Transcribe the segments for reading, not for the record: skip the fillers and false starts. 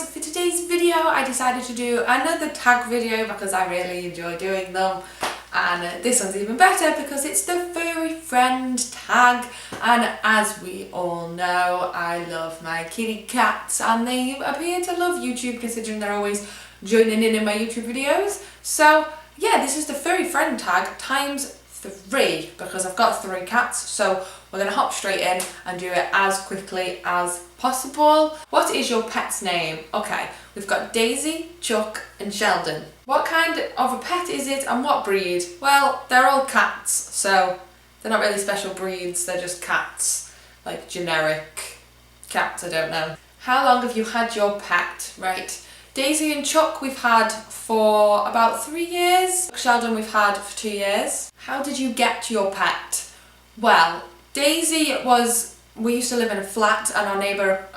guys, for today's video I decided to do another tag video because I really enjoy doing them, and this one's even better because it's the Furry Friend Tag, and as we all know I love my kitty cats and they appear to love YouTube considering they're always joining in my YouTube videos. So yeah, this is the Furry Friend Tag times 3 because I've got 3 cats, so we're going to hop straight in and do it as quickly as possible. What is your pet's name? Okay, we've got Daisy, Chuck and Sheldon. What kind of a pet is it and what breed? Well, they're all cats, so they're not really special breeds, they're just cats, like generic cats, I don't know. How long have you had your pet? Right, Daisy and Chuck we've had for about 3 years. Sheldon we've had for 2 years. How did you get your pet? Well, Daisy we used to live in a flat, and our neighbour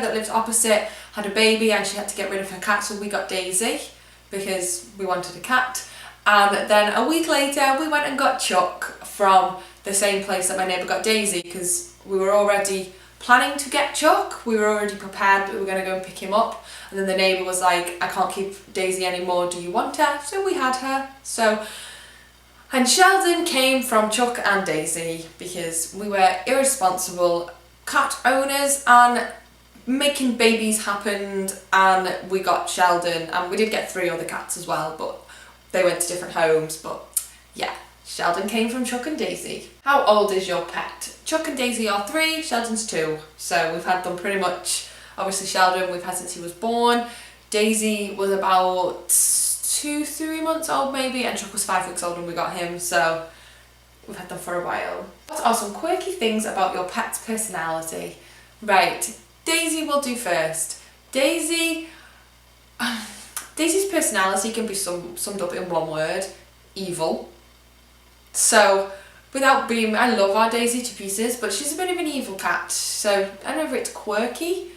that lived opposite had a baby and she had to get rid of her cat, so we got Daisy because we wanted a cat. And then a week later we went and got Chuck from the same place that my neighbour got Daisy, because we were already planning to get Chuck. We were already prepared that we were going to go and pick him up, and then the neighbour was like, I can't keep Daisy anymore, do you want her? So we had her. And Sheldon came from Chuck and Daisy because we were irresponsible cat owners and making babies happened, and we got Sheldon, and we did get 3 other cats as well, but they went to different homes. But yeah, Sheldon came from Chuck and Daisy. How old is your pet? Chuck and Daisy are 3, Sheldon's 2. So we've had them pretty much, obviously Sheldon we've had since he was born. Daisy was about 2-3 months old maybe, and Chuck was 5 weeks old when we got him, so we've had them for a while. What are some quirky things about your pet's personality? Right, Daisy will do first. Daisy's personality can be summed up in one word: evil. So without being, I love our Daisy to pieces, but she's a bit of an evil cat, so I don't know if it's quirky,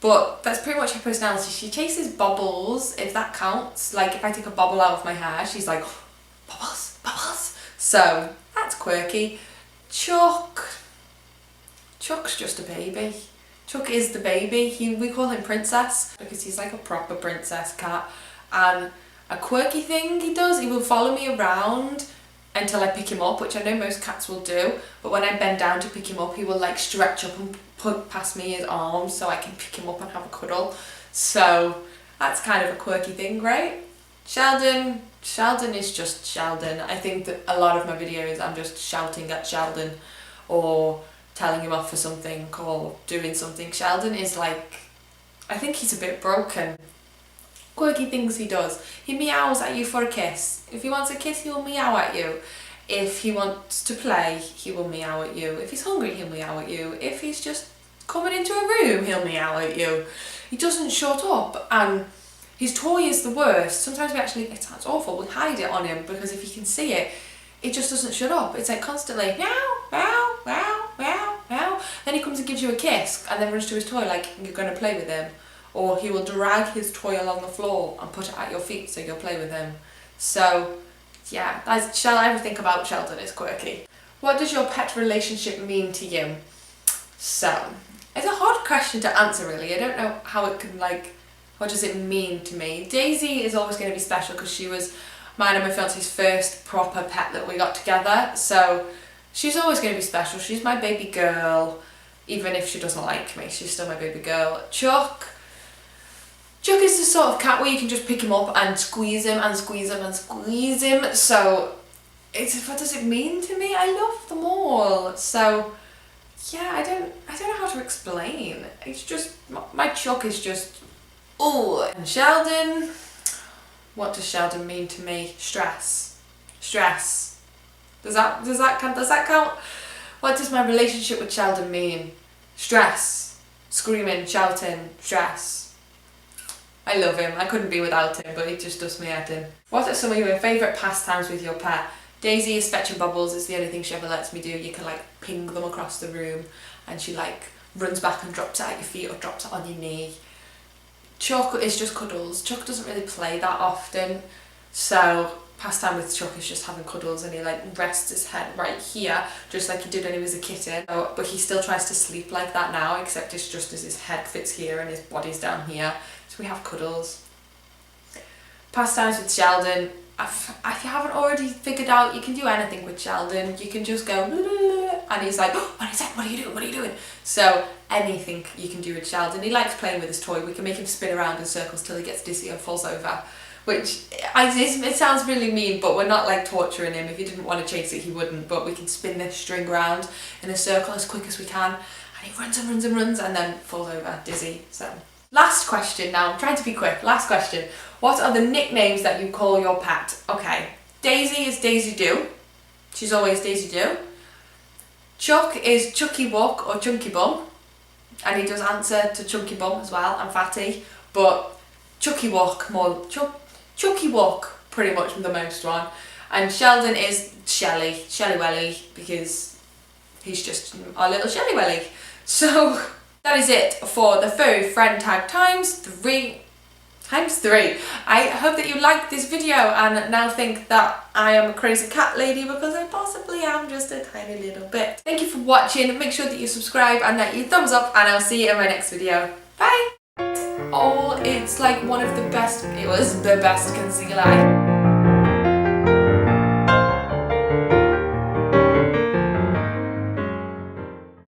but that's pretty much her personality. She chases bubbles, if that counts. Like if I take a bubble out of my hair, she's like, bubbles, bubbles. So that's quirky. Chuck's just a baby. Chuck is the baby. We call him Princess because he's like a proper princess cat. And a quirky thing he does, he will follow me around until I pick him up, which I know most cats will do, but when I bend down to pick him up he will like stretch up and put past me his arms so I can pick him up and have a cuddle. So that's kind of a quirky thing, right? Sheldon is just Sheldon. I think that a lot of my videos I'm just shouting at Sheldon or telling him off for something or doing something. Sheldon is like, I think he's a bit broken. Quirky things he does. He meows at you for a kiss. If he wants a kiss, he will meow at you. If he wants to play, he will meow at you. If he's hungry, he'll meow at you. If he's just coming into a room, he'll meow at you. He doesn't shut up, and his toy is the worst. Sometimes we actually, it sounds awful, we hide it on him because if he can see it, it just doesn't shut up. It's like constantly meow, meow, meow, meow, meow. Then he comes and gives you a kiss and then runs to his toy like you're going to play with him. Or he will drag his toy along the floor and put it at your feet so you'll play with him. So yeah, everything about Sheldon is quirky. What does your pet relationship mean to you? So it's a hard question to answer really. I don't know how it can, like, what does it mean to me? Daisy is always going to be special because she was mine and my fiance's first proper pet that we got together. So she's always going to be special. She's my baby girl. Even if she doesn't like me, she's still my baby girl. Chuck is the sort of cat where you can just pick him up and squeeze him and squeeze him and squeeze him. So what does it mean to me? I love them all. So yeah, I don't know how to explain. It's just, my Chuck is just, oh. And Sheldon, what does Sheldon mean to me? Stress. Does that count? What does my relationship with Sheldon mean? Stress. Screaming, shouting, stress. I love him. I couldn't be without him, but he just does me head in. What are some of your favourite pastimes with your pet? Daisy is fetching bubbles. It's the only thing she ever lets me do. You can like ping them across the room and she like runs back and drops it at your feet or drops it on your knee. Chuck is just cuddles. Chuck doesn't really play that often, so pastime with Chuck is just having cuddles, and he like rests his head right here, just like he did when he was a kitten. So, but he still tries to sleep like that now, except it's just as his head fits here and his body's down here. So we have cuddles. Pastimes with Sheldon. If you haven't already figured out, you can do anything with Sheldon. You can just go, and he's like, oh, what is that? What are you doing? What are you doing? So anything you can do with Sheldon. He likes playing with his toy. We can make him spin around in circles till he gets dizzy and falls over, which it sounds really mean, but we're not like torturing him. If he didn't want to chase it, he wouldn't, but we can spin this string around in a circle as quick as we can, and he runs and runs and runs and then falls over dizzy. So last question now, I'm trying to be quick. Last question. What are the nicknames that you call your pet? Okay, Daisy is Daisy Doo. She's always Daisy Doo. Chuck is Chucky Walk or Chunky Bum. And he does answer to Chunky Bum as well, and Fatty. But Chucky Walk more, Chucky Walk pretty much the most one. And Sheldon is Shelly Welly, because he's just our little Shelly Welly. So that is it for the Furry Friend Tag times 3. I hope that you liked this video and now think that I am a crazy cat lady, because I possibly am, just a tiny little bit. Thank you for watching. Make sure that you subscribe and that you thumbs up, and I'll see you in my next video. Bye! Oh, it's like one of the best, it was the best concealer.